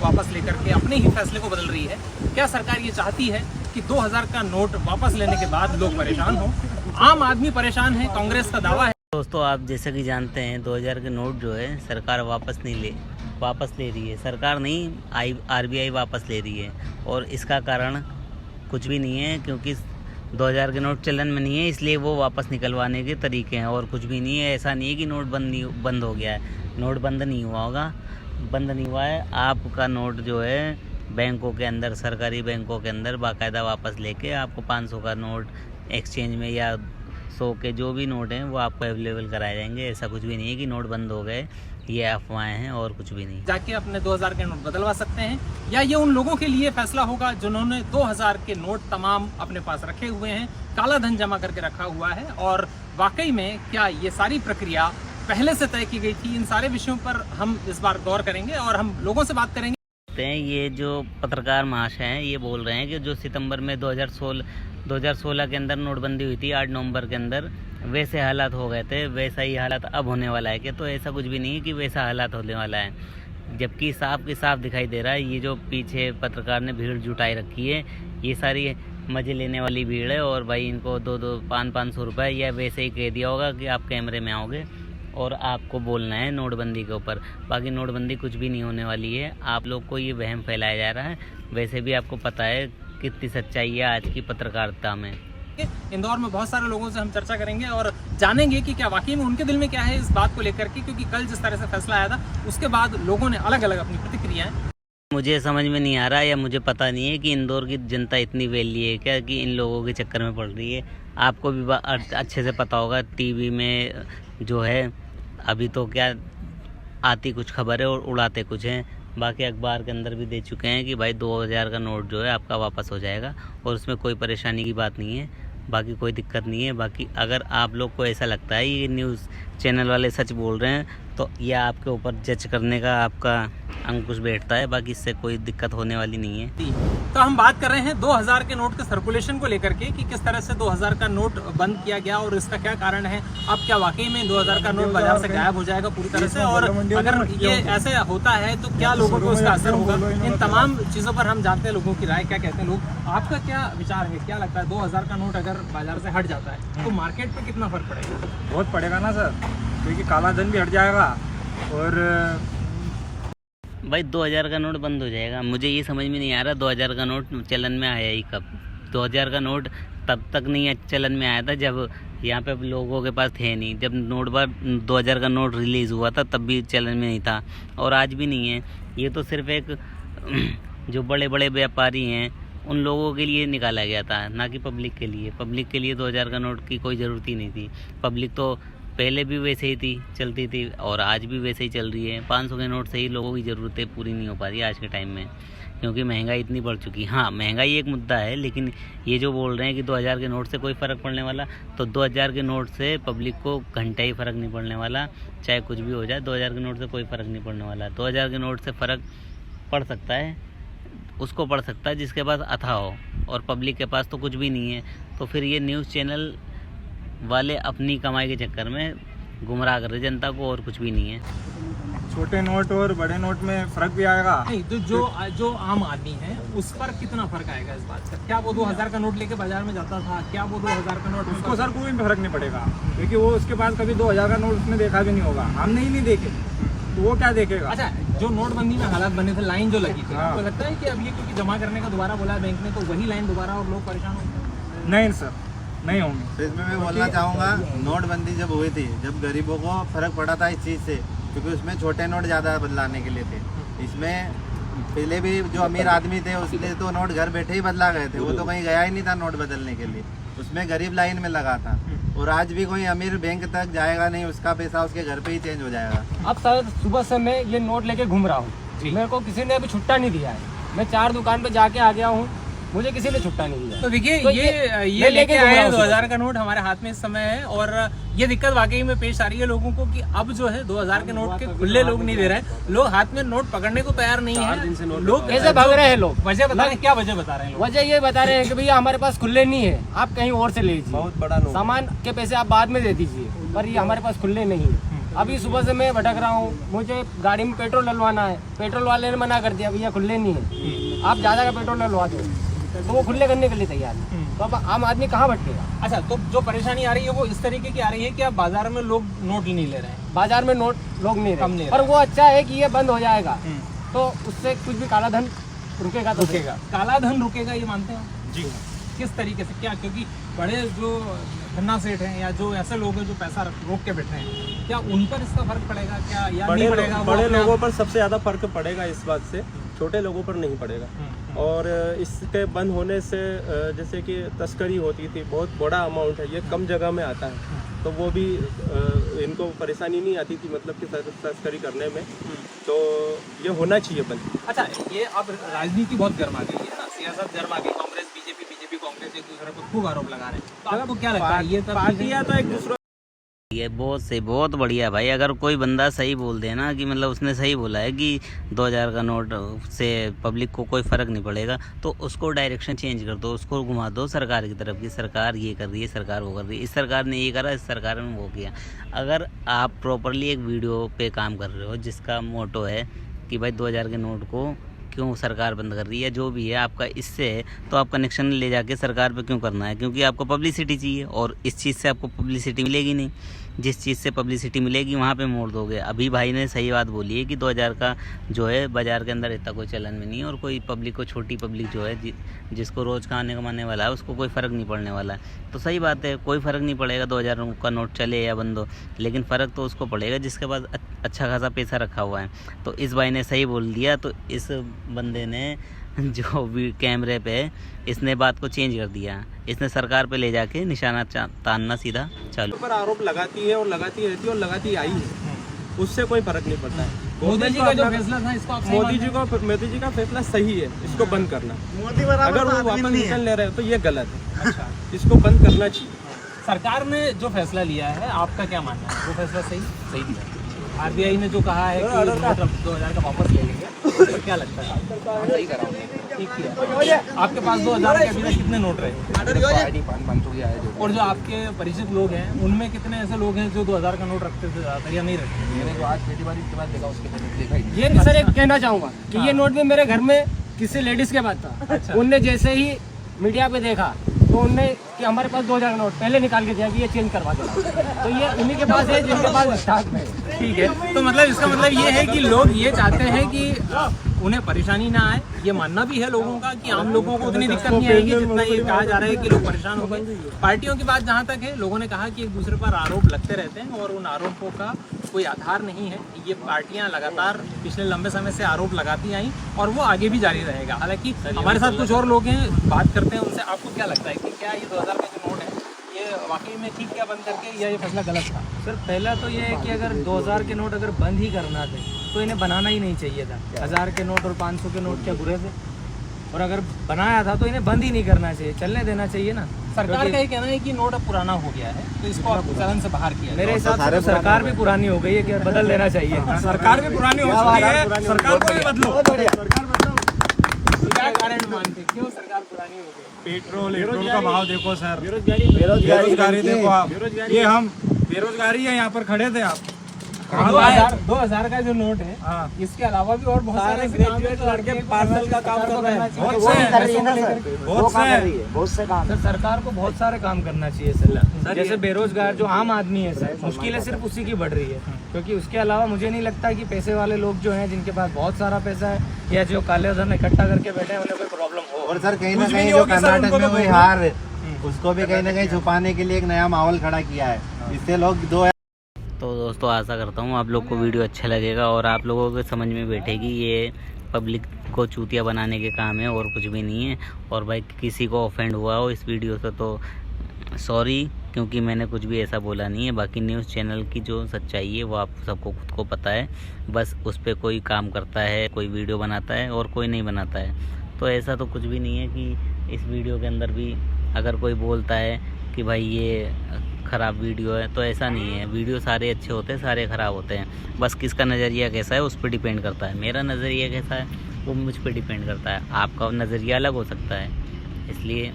वापस लेकर के अपने ही फैसले को बदल रही है। क्या सरकार ये चाहती है कि 2000 का नोट वापस लेने के बाद लोग परेशान हो? आम आदमी परेशान है, कांग्रेस का दावा है। दोस्तों, आप जैसा कि जानते हैं 2000 के नोट जो है सरकार वापस ले रही है। सरकार नहीं, आरबीआई वापस ले रही है और इसका कारण कुछ भी नहीं है, क्योंकि 2000 के नोट चलन में नहीं है, इसलिए वो वापस निकलवाने के तरीके हैं और कुछ भी नहीं है। ऐसा नहीं है कि नोट बंद हो गया है। नोट बंद नहीं हुआ होगा, बंद नहीं हुआ है। आपका नोट जो है बैंकों के अंदर, सरकारी बैंकों के अंदर बाकायदा वापस लेके आपको 500 का नोट एक्सचेंज में या 100 के जो भी नोट हैं वो आपको अवेलेबल कराए जाएंगे। ऐसा कुछ भी नहीं है कि नोट बंद हो गए, ये अफवाहें हैं और कुछ भी नहीं। जाके अपने 2000 के नोट बदलवा सकते हैं, या ये उन लोगों के लिए फैसला होगा जिन्होंने 2000 के नोट तमाम अपने पास रखे हुए हैं, काला धन जमा करके रखा हुआ है। और वाकई में क्या ये सारी प्रक्रिया पहले से तय की गई थी? इन सारे विषयों पर हम इस बार गौर करेंगे और हम लोगों से बात करेंगे। ये जो पत्रकार महाशय हैं ये बोल रहे हैं कि जो सितंबर में 2016 के अंदर नोटबंदी हुई थी 8 नवंबर के अंदर, वैसे हालात हो गए थे, वैसा ही हालात अब होने वाला है। क्या? तो ऐसा कुछ भी नहीं है कि वैसा हालात होने वाला है, जबकि साफ दिखाई दे रहा है। ये जो पीछे पत्रकार ने भीड़ जुटाई रखी है, ये सारी मज़े लेने वाली भीड़ है और भाई इनको 500 रुपये या वैसे ही कह दिया होगा कि आप कैमरे में आओगे और आपको बोलना है नोटबंदी के ऊपर। बाकी नोटबंदी कुछ भी नहीं होने वाली है। आप लोग को ये वहम फैलाया जा रहा है। वैसे भी आपको पता है कितनी सच्चाई है आज की पत्रकारिता में। इंदौर में बहुत सारे लोगों से हम चर्चा करेंगे और जानेंगे कि क्या वाकई में उनके दिल में क्या है इस बात को लेकर के, क्योंकि कल जिस तरह से फैसला आया था उसके बाद लोगों ने अलग अलग अपनी प्रतिक्रियाएं। मुझे समझ में नहीं आ रहा या मुझे पता नहीं है कि इंदौर की जनता इतनी वेली है क्या कि इन लोगों के चक्कर में पड़ रही है। आपको भी अच्छे से पता होगा, टीवी में जो है अभी तो क्या आती कुछ खबर है और उड़ाते कुछ हैं। बाकी अखबार के अंदर भी दे चुके हैं कि भाई 2000 का नोट जो है आपका वापस हो जाएगा और उसमें कोई परेशानी की बात नहीं है, बाकी कोई दिक्कत नहीं है। बाकी अगर आप लोग को ऐसा लगता है ये न्यूज़ चैनल वाले सच बोल रहे हैं तो यह आपके ऊपर जज करने का आपका अंकुश बैठता है, बाकी इससे कोई दिक्कत होने वाली नहीं है। तो हम बात कर रहे हैं 2000 के नोट के सर्कुलेशन को लेकर के कि किस तरह से 2000 का नोट बंद किया गया और इसका क्या कारण है। अब क्या वाकई में 2000 का नोट बाजार से गायब हो जाएगा पूरी तरह से, और अगर ये ऐसे होता है तो क्या लोगों को उसका असर होगा? इन तमाम चीज़ों पर हम जानते हैं लोगों की राय, क्या कहते हैं लोग। आपका क्या विचार है? क्या लगता है 2000 का नोट अगर बाजार से हट जाता है तो मार्केट पे कितना फर्क पड़ेगा? बहुत पड़ेगा ना सर, क्योंकि काला धन भी हट जाएगा और भाई 2000 का नोट बंद हो जाएगा। मुझे ये समझ में नहीं आ रहा 2000 का नोट चलन में आया ही कब। 2000 का नोट तब तक नहीं चलन में आया था जब यहाँ पे लोगों के पास थे नहीं। जब 2000 का नोट रिलीज़ हुआ था तब भी चलन में नहीं था और आज भी नहीं है। ये तो सिर्फ एक जो बड़े बड़े व्यापारी हैं उन लोगों के लिए निकाला गया था, ना कि पब्लिक के लिए। पब्लिक के लिए 2000 का नोट की कोई ज़रूरत ही नहीं थी। पब्लिक तो पहले भी वैसे ही चलती थी और आज भी वैसे ही चल रही है। 500 के नोट से ही लोगों की ज़रूरतें पूरी नहीं हो पा रही आज के टाइम में, क्योंकि महंगाई इतनी बढ़ चुकी है। हाँ, महंगाई एक मुद्दा है, लेकिन ये जो बोल रहे हैं कि 2000 के नोट से कोई फ़र्क पड़ने वाला, तो 2000 के नोट से पब्लिक को घंटा ही फ़र्क नहीं पड़ने वाला। चाहे कुछ भी हो जाए, 2000 के नोट से कोई फ़र्क नहीं पड़ने वाला। 2000 के नोट से फ़र्क पड़ सकता है, उसको पड़ सकता है जिसके पास अथा हो, और पब्लिक के पास तो कुछ भी नहीं है। तो फिर ये न्यूज़ चैनल वाले अपनी कमाई के चक्कर में गुमराह कर रहे जनता को, और कुछ भी नहीं है। छोटे नोट और बड़े नोट में फ़र्क भी आएगा। नहीं तो जो आम आदमी है उस पर कितना फर्क आएगा इस बात का? क्या वो 2000 का नोट लेके बाजार में जाता था? क्या वो 2000 का नोट उसको सर कोई फर्क नहीं पड़ेगा, क्योंकि वो उसके पास कभी 2000 का नोट उसने देखा भी नहीं होगा। हमने ही नहीं देखे तो वो क्या देखेगा? अच्छा, जो नोटबंदी में हालात बने थे, लाइन जो लगी थी, हाँ। आपको लगता है कि अब ये क्योंकि जमा करने का दोबारा बोला है बैंक ने तो वही लाइन दोबारा और लोग परेशान होंगे? नहीं सर, नहीं होंगे। तो इसमें मैं बोलना चाहूँगा, नोटबंदी जब हुई थी, जब गरीबों को फ़र्क पड़ा था इस चीज़ से, क्योंकि उसमें छोटे नोट ज़्यादा बदलाने के लिए थे। इसमें पहले भी जो अमीर आदमी थे उसने तो नोट घर बैठे ही बदला गए थे, वो तो कहीं गया ही नहीं था नोट बदलने के लिए। उसमें गरीब लाइन में लगा था, और आज भी कोई अमीर बैंक तक जाएगा नहीं, उसका पैसा उसके घर पे ही चेंज हो जाएगा। अब सर सुबह से मैं ये नोट लेके घूम रहा हूँ, मेरे को किसी ने अभी छुट्टा नहीं दिया है। मैं 4 दुकान पे जाके आ गया हूँ, मुझे किसी ने छुट्टा नहीं दिया। तो देखिए तो ये लेके आए हैं 2000 का नोट हमारे हाथ में इस समय है, और ये दिक्कत वाकई में पेश आ रही है लोगों को कि अब जो है 2000 के नोट के खुले लोग नहीं दे रहे हैं। लोग हाथ में नोट पकड़ने को तैयार नहीं है। लोग कैसे भाग रहे हैं लोग? वजह बता रहे हैं, क्या वजह बता रहे हैं लोग? वजह ये बता रहे हैं कि भैया हमारे पास खुले नहीं है, आप कहीं और से ले लीजिए, बहुत बड़ा सामान के पैसे आप बाद में दे दीजिए, पर ये हमारे पास खुले नहीं है। अभी सुबह से मैं भटक रहा हूँ, मुझे गाड़ी में पेट्रोल डलवाना है, पेट्रोल वाले ने मना कर दिया भैया खुले नहीं है, आप ज़्यादा का पेट्रोल डलवा दो, तो वो खुले करने के लिए तैयार है। तो अब आम आदमी कहाँ भटकेगा? अच्छा, तो जो परेशानी आ रही है वो इस तरीके की आ रही है कि अब बाजार में लोग नोट नहीं ले रहे हैं, बाजार में नोट लोग नहीं कम नहीं रहे, पर वो अच्छा है कि ये बंद हो जाएगा, तो उससे कुछ भी काला धन रुकेगा। तो रुकेगा, काला धन रुकेगा, ये मानते हैं जी? किस तरीके से, क्या? क्योंकि बड़े जो धन्ना सेठ हैं या जो ऐसे लोग हैं जो पैसा रोक के बैठे हैं, क्या उन पर इसका फर्क पड़ेगा क्या या नहीं पड़ेगा? बड़े लोगों पर सबसे ज़्यादा फर्क पड़ेगा इस बात से, छोटे लोगों पर नहीं पड़ेगा। और इसके बंद होने से जैसे कि तस्करी होती थी, बहुत बड़ा अमाउंट है, ये कम जगह में आता है, तो वो भी इनको परेशानी नहीं आती थी मतलब कि तस्करी करने में, तो ये होना चाहिए बंद। अच्छा, ये अब राजनीति बहुत गर्मा गई है ना, सियासत गर्मा गई, कांग्रेस बीजेपी कांग्रेस एक दूसरे पर खूब आरोप लगा रहे हैं, तो आपको क्या लगता है ये पार्टियां तो एक दूसरे ये बहुत बढ़िया भाई। अगर कोई बंदा सही बोल दे ना कि मतलब उसने सही बोला है कि 2000 का नोट से पब्लिक को कोई फ़र्क नहीं पड़ेगा, तो उसको डायरेक्शन चेंज कर दो, उसको घुमा दो सरकार की तरफ की, सरकार ये कर रही है, सरकार वो कर रही है, इस सरकार ने ये करा, इस सरकार ने वो किया। अगर आप प्रॉपरली एक वीडियो पे काम कर रहे हो जिसका मोटो है कि भाई 2000 के नोट को क्यों सरकार बंद कर रही है, जो भी है आपका इससे है, तो आप कनेक्शन ले जाके सरकार पे क्यों करना है? क्योंकि आपको पब्लिसिटी चाहिए और इस चीज़ से आपको पब्लिसिटी मिलेगी नहीं। जिस चीज़ से पब्लिसिटी मिलेगी वहाँ पे मोड़ दोगे। अभी भाई ने सही बात बोली है कि 2000 का जो है बाज़ार के अंदर इतना कोई चलन में नहीं है, और कोई पब्लिक को, छोटी पब्लिक जो है जिसको रोज़ खाने कमाने वाला है, उसको कोई फ़र्क नहीं पड़ने वाला है। तो सही बात है, कोई फ़र्क नहीं पड़ेगा 2000 का नोट चले या बंद हो, लेकिन फ़र्क तो उसको पड़ेगा जिसके पास अच्छा खासा पैसा रखा हुआ है। तो इस भाई ने सही बोल दिया, तो इस बंदे ने जो भी कैमरे पे इसने बात को चेंज कर दिया, इसने सरकार पे ले जाके निशाना तानना सीधा चालू। पर आरोप लगाती है और लगाती रहती है और लगाती आई है, उससे कोई फर्क नहीं पड़ता है। मोदी जी का जो फैसला था इसको आप सही मोदी जी का फैसला सही है, इसको बंद करना। अगर वो वापस निकल ले रहे हैं तो ये गलत है। अच्छा, इसको बंद करना चाहिए। सरकार ने जो फैसला लिया है आपका क्या मानना है? वो फैसला सही दिया? आरबीआई ने जो कहा है कि नोट 2000 का वापस ले लेंगे, तो क्या लगता है? सही करा, ठीक किया। आपके पास 2000 के अभी तक कितने नोट रहे? और जो आपके परिचित लोग हैं उनमें कितने ऐसे लोग हैं जो 2000 का नोट रखते थे ज़्यादातर या नहीं रखते? मैंने जो आज पहली बार इसके बाद देखा उसके पहले देखा ही। ये सर एक कहना चाहूँगा कि ये नोट भी मेरे घर में किसी लेडीज़ के पास था, उनने जैसे ही मीडिया पे देखा तो उनने कि हमारे पास 2000 का नोट पहले निकाल के दिया कि ये चेंज करवा देना, तो ये उन्हीं के पास है जिनके पास स्टॉक में। ठीक है, तो मतलब इसका मतलब ये है कि लोग ये चाहते हैं कि उन्हें परेशानी ना आए। ये मानना भी है लोगों का कि आम लोगों को उतनी दिक्कत नहीं आएगी जितना ये कहा जा रहा है कि लोग परेशान हो गए। पार्टियों की बात जहाँ तक है, लोगों ने कहा कि एक दूसरे पर आरोप लगते रहते हैं और उन आरोपों का कोई आधार नहीं है। ये पार्टियां लगातार पिछले लंबे समय से आरोप लगाती आई और वो आगे भी जारी रहेगा। हालांकि हमारे साथ कुछ और लोग हैं, बात करते हैं उनसे। आपको क्या लगता है कि क्या ये 2000 का जो नोट है ये वाकई में ठीक क्या बंद करके, या ये फैसला गलत था? सर पहला तो ये है कि अगर 2000 के नोट अगर बंद ही करना थे तो इन्हें बनाना ही नहीं चाहिए था। 1000 के नोट और 500 के नोट क्या बुरे थे? और अगर बनाया था तो इन्हें बंद ही नहीं करना चाहिए, चलने देना चाहिए ना। सरकार का ये कहना है कि नोट अब पुराना हो गया है, तो इसको अब चलन से बाहर किया। मेरे हिसाब से तो सरकार भी पुरानी हो गई है, क्या बदल देना चाहिए। सरकार भी पुरानी हो चुकी है, सरकार को भी बदलो। क्या कारण मानते, क्यों सरकार पुरानी हो गई? पेट्रोल का भाव देखो सर, बेरोजगारी देखो आप, ये हम बेरोजगारी है, यहाँ पर खड़े थे आप। 2000 का जो नोट है, इसके अलावा भी और बहुत सारे ग्रेजुएट लड़के पार्सल का काम कर रहे हैं। बहुत से काम सर, सरकार को बहुत सारे काम करना चाहिए सर। जैसे बेरोजगार जो आम आदमी है सर, मुश्किलें सिर्फ उसी की बढ़ रही है, क्योंकि उसके अलावा मुझे नहीं लगता कि पैसे वाले लोग जो हैं, जिनके पास बहुत सारा पैसा है या जो काले धन इकट्ठा करके बैठे हैं, उन्हें कोई प्रॉब्लम हो। और सर कहीं ना कहीं जो कर्नाटक में हुई हार, उसको भी कहीं ना कहीं छुपाने के लिए एक नया माहौल खड़ा किया है। इससे लोग तो दोस्तों आशा करता हूँ आप लोग को वीडियो अच्छा लगेगा और आप लोगों को समझ में बैठेगी ये पब्लिक को चूतिया बनाने के काम है और कुछ भी नहीं है। और भाई किसी को ऑफेंड हुआ हो इस वीडियो से तो सॉरी, क्योंकि मैंने कुछ भी ऐसा बोला नहीं है। बाकी न्यूज़ चैनल की जो सच्चाई है वो आप सबको खुद को पता है, बस उस पर कोई काम करता है, कोई वीडियो बनाता है और कोई नहीं बनाता है। तो ऐसा तो कुछ भी नहीं है कि इस वीडियो के अंदर भी अगर कोई बोलता है कि भाई ये ख़राब वीडियो है, तो ऐसा नहीं है। वीडियो सारे अच्छे होते हैं, सारे ख़राब होते हैं, बस किसका नज़रिया कैसा है उस पर डिपेंड करता है। मेरा नज़रिया कैसा है वो मुझ पर डिपेंड करता है, आपका नज़रिया अलग हो सकता है। इसलिए